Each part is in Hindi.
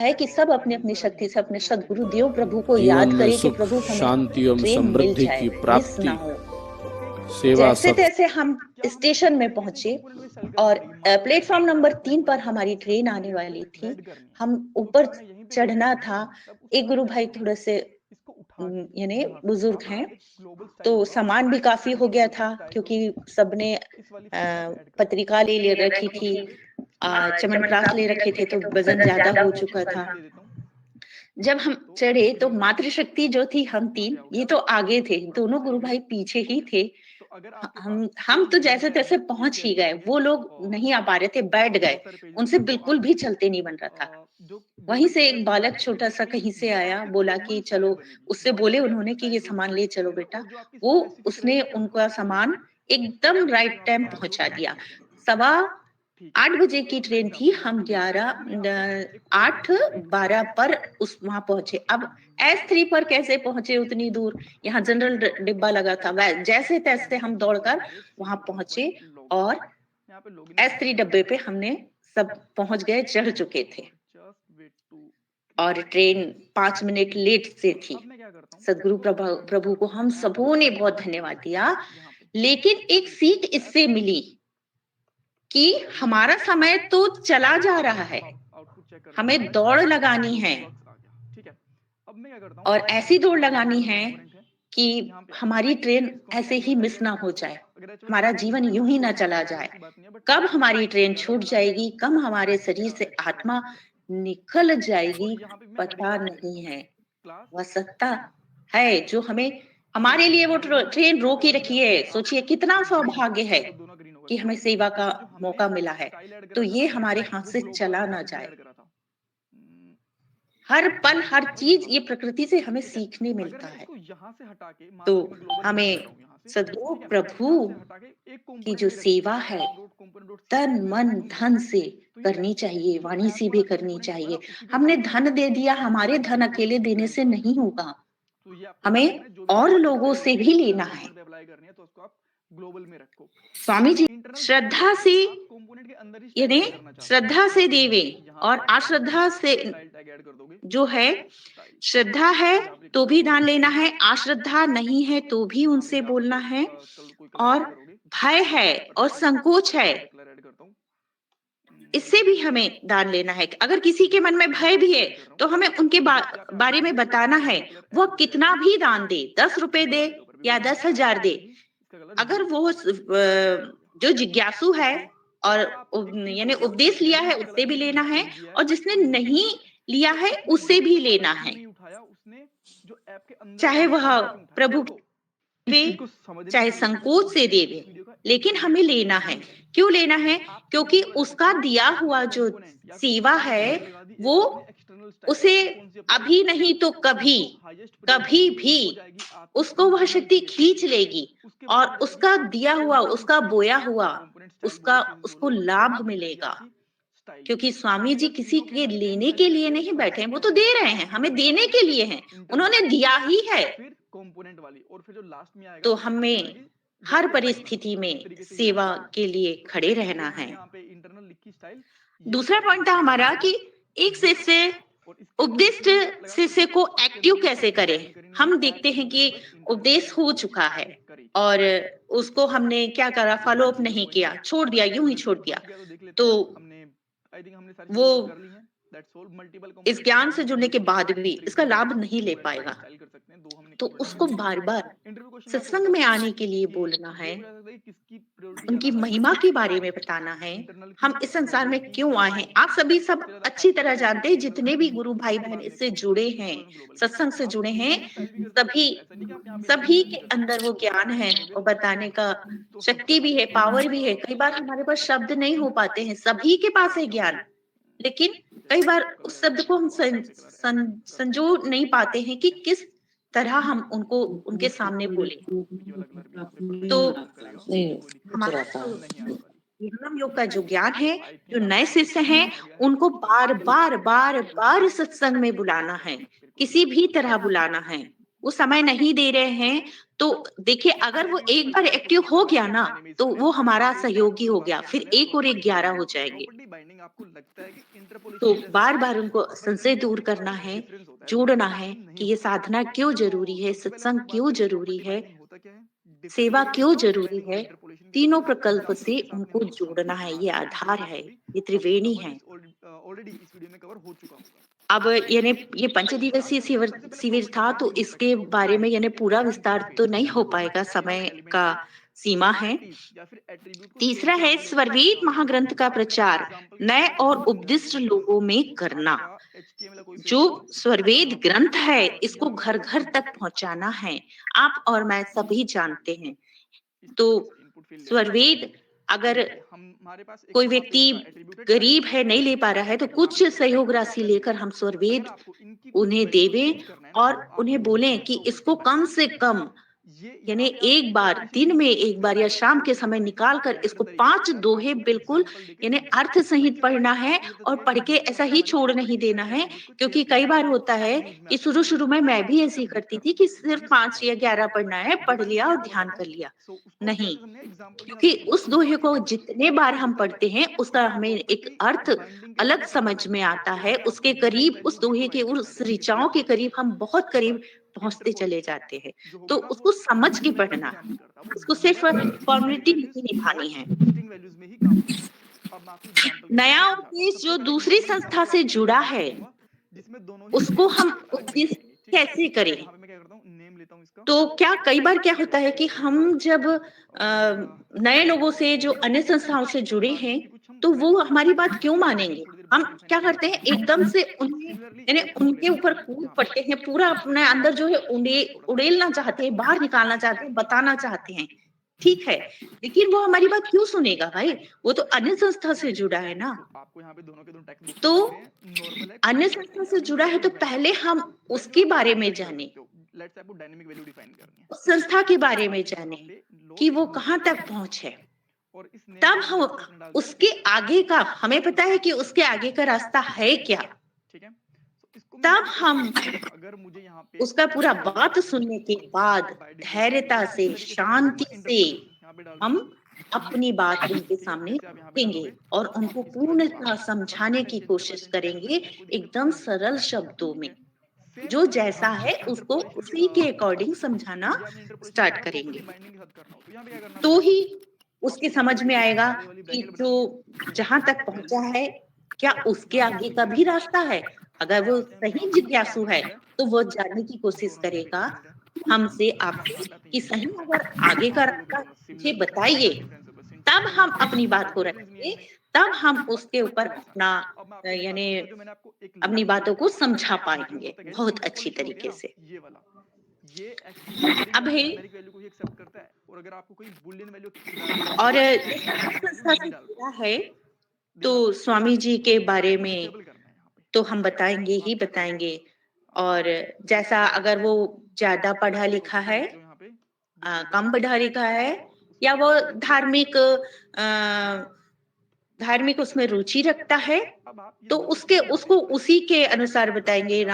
है कि सब अपनी-अपनी शक्ति से अपने सद्गुरु देव प्रभु को जीवन याद में करें कि सुख, प्रभु हमें शांति एवं ट्रेन मिल समृद्धि जाए, की मिस ना प्राप्ति, हो। सेवा सत्य। जैसे-तैसे हम स्टेशन में पहुँचे और प्लेटफ़ॉर्म नंबर 3 पर हमारी ट्रेन आने वाली थी। हम ऊपर चढ़ना था। एक गुरु भाई थोड़े-से यानी बुज़ुर्ग हैं, तो सामान भी काफ़ी हो गया था क्योंकि सबने पत्रिका ले रखी थी, च्यवनप्राश ले रखे थे, तो वज़न ज़्यादा हो चुका था। जब हम चढ़े तो मातृशक्ति जो थी हम 3 ये तो आगे थे, दोनों गुरु भाई पीछे ही थे। हम तो जैसे-तैसे पहुँच ही गए, वो लोग नहीं आ पा रहे थे, बैठ गए। उनसे बिल्कुल भी चलते नहीं बन रहा था। वहीं से एक बालक छोटा-सा कहीं से आया, बोला कि चलो उससे बोले उन्होंने कि ये सामान ले चलो बेटा। वो उसने उनका सामान एकदम राइट टाइम पहुँचा दिया। सवा 8 बजे की ट्रेन थी, हम 8:12 पर उस वहाँ पहुँचे। अब S3 पर कैसे पहुँचे उतनी दूर? यहाँ जनरल डिब्बा लगा था। वै जैसे-तैसे हम दौड़कर वहाँ पहुँचे और S3 डब्बे पे हमने सब पहुँच गए, चढ़ चुके थे और ट्रेन 5 मिनट लेट से थी। सद्गुरु प्रभु को हम सबों ने बहुत धन्यवाद दिया, लेकिन एक सीख इससे मिली कि हमारा समय तो चला जा रहा है, हमें दौड़ लगानी है और ऐसी दौड़ लगानी है कि हमारी ट्रेन ऐसे ही मिस ना हो जाए, हमारा जीवन यूं ही ना चला जाए। कब हमारी ट्रेन छूट जाएगी, कब हमारे शरीर से आत्मा निकल जाएगी, पता नहीं है। वह सत्ता है जो हमें हमारे लिए वो ट्रेन रोक के रखी है। सोचिए कितना सौभाग्य है कि हमें सेवा का मौका मिला है। तो ये हमारे हाथ से चला ना जाए। हर पल, हर चीज़ ये प्रकृति से हमें सीखने मिलता है। तो हमें सद्गुरु प्रभु की जो सेवा है, तन, मन, धन से करनी चाहिए, वाणी से भी करनी चाहिए। हमने धन दे दिया, हमारे धन अकेले देने से नहीं होगा। हमें और लोगों से भी लेना है। स्वामी जी श्रद्धा से यानी श्रद्धा से देवे और अश्रद्धा से जो है श्रद्धा है तो भी दान लेना है, अश्रद्धा नहीं है तो भी उनसे बोलना है और भय है और संकोच है इससे भी हमें दान लेना है। अगर किसी के मन में भय भी है तो हमें उनके बारे में बताना है। वह कितना भी दान दे, 10 रुपए दे या 10,000 दे, अगर वो जो जिज्ञासु है और यानी उपदेश लिया है उससे भी लेना है और जिसने नहीं लिया है उससे भी लेना है। चाहे वह प्रभु वे चाहे संकोच से देवे, लेकिन हमें लेना है। क्यों लेना है? क्योंकि उसका दिया हुआ जो सेवा है, वो उसे अभी नहीं तो कभी, कभी भी उसको वह शक्ति खींच लेगी और उसका दिया हुआ, उसका बोया हुआ, उसका उसको लाभ मिलेगा। क्योंकि स्वामी जी किसी के लेने के लिए नहीं बैठे हैं, वो तो दे रहे हैं, हमें देने के लिए हैं। उन्होंने दिया ही है। तो हमें हर परिस्थिति में सेवा के लिए खड़े रहना है। दूसरा पॉइंट था हमारा कि एक शिष्य उपदिष्ट शिष्य को एक्टिव कैसे करें। हम देखते हैं कि उपदेश हो चुका है और उसको हमने क्या करा, फॉलो अप नहीं किया, छोड़ दिया, यूं ही छोड़ दिया, तो वो इस ज्ञान से जुड़ने के बाद भी इसका लाभ नहीं ले पाएगा। तो उसको बार-बार सत्संग में आने के लिए बोलना है, उनकी महिमा के बारे में बताना है, हम इस संसार में क्यों आए हैं। आप सभी सब अच्छी तरह जानते हैं, जितने भी गुरु भाई-बहन इससे जुड़े हैं, सत्संग से जुड़े हैं, सभी सभी के अंदर वो ज्ञान है और बताने का शक्ति भी है, पावर भी है। कई बार हमारे पास शब्द नहीं हो पाते हैं, सभी के पास है ज्ञान, लेकिन कई बार उस शब्द को हम संजो नहीं पाते हैं कि किस तरह हम उनको उनके सामने बोले। तो हमारा जो विहंगम योग का जो ज्ञान है, जो नए शिष्य हैं, उनको बार-बार, बार-बार सत्संग में बुलाना है, किसी भी तरह बुलाना है। वो समय नहीं दे रहे हैं, तो देखिए अगर वो एक बार एक्टिव हो गया ना, तो वो हमारा सहयोगी हो गया, फिर 1 और 1 11 हो जाएँगे। तो बार-बार उनको संशय दूर करना है, जोड़ना है कि ये साधना क्यों ज़रूरी है, सत्संग क्यों ज़रूरी है, सेवा क्यों ज़रूरी है, तीनों प्रकल्प से उनको जोड़ना है, ये आधार है, ये त्रिवेणी है। अब यानी ये पंचदिवसीय शिविर था तो इसके बारे में यानी पूरा विस्तार तो नहीं हो पाएगा, समय का सीमा है। तीसरा है स्वरवेद महाग्रंथ का प्रचार नए और उपदिष्ट लोगों में करना। जो स्वरवेद ग्रंथ है, इसको घर-घर तक पहुँचाना है। आप और मैं सभी जानते हैं। तो स्वरवेद अगर कोई व्यक्ति गरीब है, नहीं ले पा रहा है, तो कुछ सहयोग राशि लेकर हम स्वरवेद उन्हें देवें और उन्हें बोलें कि इसको कम से कम यानी एक बार, दिन में 1 बार या शाम के समय निकाल कर इसको 5 दोहे बिल्कुल यानी अर्थ सहित पढ़ना है और पढ़ के ऐसा ही छोड़ नहीं देना है, क्योंकि कई बार होता है कि शुरू-शुरू में मैं भी ऐसे ही करती थी कि सिर्फ 5 या 11 पढ़ना है, पढ़ लिया और ध्यान कर लिया। नहीं, क्योंकि उस दोहे को जितने बार हम पढ़ते हैं, उसका हमें एक अर्थ अलग समझ में आता है, उसके करीब उस दोहे के उस ऋचाओं के करीब हम बहुत करीब पहुँचते चले जाते हैं। तो उसको समझ के पढ़ना है, उसको सिर्फ फॉर्मेलिटी नहीं निभानी है। नया उपदेश जो दूसरी संस्था से जुड़ा है, उसको हम उपदेश कैसे करें? तो क्या कई बार क्या होता है कि हम जब नए लोगों से जो अन्य संस्थाओं से जुड़े हैं, तो वो हमारी बात क्यों मानेंगे? हम क्या करते हैं एकदम से उन्हें यानी उनके ऊपर कूद पड़ते हैं, पूरा अपने अंदर जो है उड़ेलना चाहते हैं, बाहर निकालना चाहते हैं, बताना चाहते हैं। ठीक है, लेकिन वो हमारी बात क्यों सुनेगा भाई? वो तो अन्य संस्था से जुड़ा है ना। तो अन्य संस्था से जुड़ा है तो पहले हम उसके बारे में जानें। उस संस्था के बारे में जानें कि वो कहाँ तक पहुँच है। तब हम उसके आगे का हमें पता है कि उसके आगे का रास्ता है क्या? तब हम उसका पूरा बात सुनने के बाद धैर्यता से, शांति से हम अपनी बात उनके सामने रखेंगे और उनको पूर्णतः समझाने की कोशिश करेंगे, एकदम सरल शब्दों में। जो जैसा है उसको उसी के अकॉर्डिंग समझाना स्टार्ट करेंगे। तो ही उसकी समझ में आएगा कि जो जहाँ तक पहुँचा है, क्या उसके आगे का भी रास्ता है? अगर वो सही जिज्ञासु है, तो वो जानने की कोशिश करेगा हमसे, आपसे कि सही अगर आगे का रास्ता मुझे बताइए, तब हम अपनी बात को रखेंगे, तब हम उसके ऊपर अपना यानी अपनी बातों को समझा पाएँगे बहुत अच्छी तरीके से। अब है और संस्था से जुड़ा है, तो स्वामी जी के बारे में तो हम बताएँगे ही बताएँगे और जैसा अगर वो ज़्यादा पढ़ा-लिखा है कम पढ़ा-लिखा है या वो धार्मिक उसमें रुचि रखता है, तो उसके उसको उसी के अनुसार बताएँगे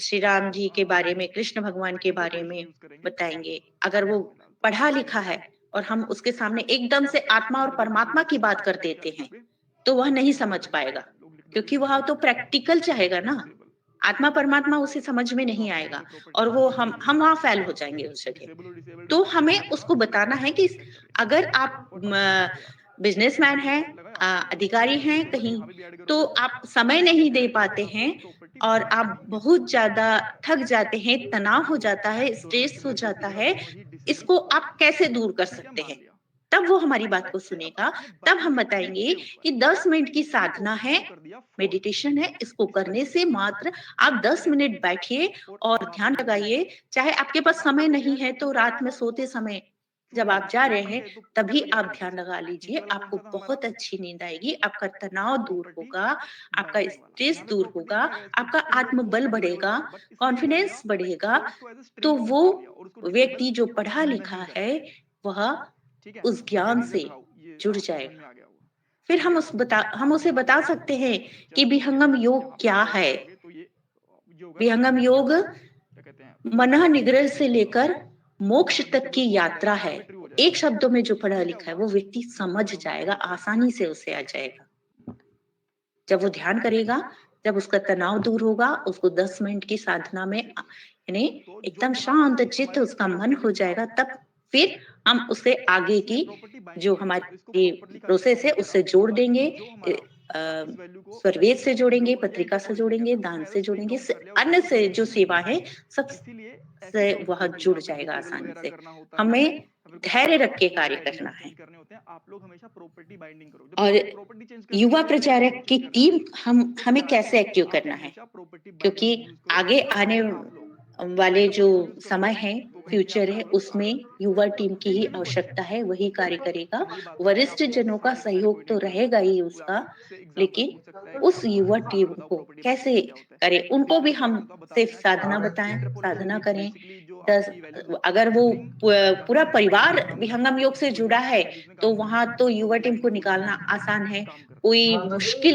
श्री राम जी के बारे में, कृष्ण भगवान के बारे में बताएँगे। अगर वो पढ़ा-लिखा है और हम उसके सामने एकदम से आत्मा और परमात्मा की बात कर देते हैं, तो वह नहीं समझ पाएगा, क्योंकि वह तो प्रैक्टिकल चाहेगा ना। आत्मा परमात्मा उसे समझ में नहीं आएगा और वो हम वहाँ फ़ेल हो जाएँगे उस जगह। तो हमें उसको बताना है कि अगर आप बिज़नेसमैन हैं अधिकारी हैं कहीं, तो आप समय नहीं दे पाते हैं और आप बहुत ज़्यादा थक जाते हैं, तनाव हो जाता है, स्ट्रेस हो जाता है, इसको आप कैसे दूर कर सकते हैं? तब वो हमारी बात को सुनेगा, तब हम बताएँगे कि 10 मिनट की साधना है, मेडिटेशन है, इसको करने से मात्र आप 10 मिनट बैठिए और ध्यान लगाइए, चाहे आपके पास समय नहीं है तो रात में सोते समय जब आप जा रहे हैं, तभी आप ध्यान लगा लीजिए, आपको बहुत अच्छी नींद आएगी, आपका तनाव दूर होगा, आपका स्ट्रेस दूर होगा, आपका आत्मबल बढ़ेगा, कॉन्फिडेंस बढ़ेगा, तो वो व्यक्ति जो पढ़ा-लिखा है, वह उस ज्ञान से जुड़ जाएगा। फिर हम उसे बता सकते हैं कि विहंगम योग क्या है? विहंगम योग मना निग्रह से लेकर मोक्ष तक की वो यात्रा है। सैटिस्फैक्टरी हो जाएगा। एक शब्दों में जो पढ़ा इससे क्या लिखा है होगा वो व्यक्ति कि हमारा समझ जो जाएगा, माइंड है आसानी से उसे आ जाएगा। जब वो ध्यान करेगा, जब उसका तनाव दूर होगा, उसको 10 मिनट की साधना में यानी तो जो एकदम हमारा शांत चित्त हमारे लिए उसका मन हो बेनिफिशियल था जाएगा, तब फिर हम उसे आगे इसलिए की प्रॉपर्टी जो बाइंडिंग इसको हमारी प्रॉपर्ली करते प्रोसेस है समय उससे आप जोड़ होगा कि देंगे। जो ए हमारा इस वैल्यू को स्वरवेद से जोड़ेंगे, जो या पत्रिका इंटर से पॉलिसी जोड़ेंगे, कहते हैं, दान उसमें एज अ से स्क्रीन जोड़ेंगे, लॉन्च कर लिया, उसको अन्य यूज से करने जो के लिए। सेवा है, इसीलिए ऐसी सबसे वह प्रॉपर्टीज जुड़ जहाँ पे जाएगा डिसेबल आसानी वगैरह से। करना होता है हमें या फिर कुछ धैर्य रख के अपने कार्य करना क्राइटेरियाज है। चेंज करने होते हैं, आप लोग हमेशा प्रॉपर्टी बाइंडिंग करो। जब और प्रॉपर्टी चेंज करनी है युवा तो अपने आप प्रचारक को की चेंज कर टीम देना है। हम तो हमें ध्यान कैसे रखना एक्टिव आप करना है? हमेशा प्रॉपर्टी क्योंकि बाइंडिंग यूज करो। आगे आने और आप लोग वाले जब जो यूज समय करोगे है, तो कहीं भी फ्यूचर आपका है, प्रोडक्ट आगे उसमें युवा टीम की ही इंटरव्यू क्वेश्चन आवश्यकता है, वही कार्य करेगा। पहली बात तो कि वरिष्ठ आपको जनों का सारे के सारे कोई सहयोग नहीं तो इंटरव्यू रहेगा ही वो उसका, आपसे एग्जांपल लेकिन पूछ सकता है कि उस युवा आप टीम बताओ को प्रॉपर्टी कैसे बाइंडिंग क्या होता है। करें? उनको भी डिसेबल हम पर्सन को बता सिर्फ देना कि साधना बताएँ, इंटर पॉलिसी साधना मीन्स करें। बेसिकली जो 10 आपकी वैल्यूज अगर वो स्प्रिंग पूरा हमारी परिवार बाइंडिंग में काम करता विहंगम है, योग से कोई भी जुड़ा आपकी है, वैल्यूज में तो काम करता वहाँ है तो और युवा टीम को बाइंडिंग निकालना उसी में आसान है। काम करता है। कोई मुश्किल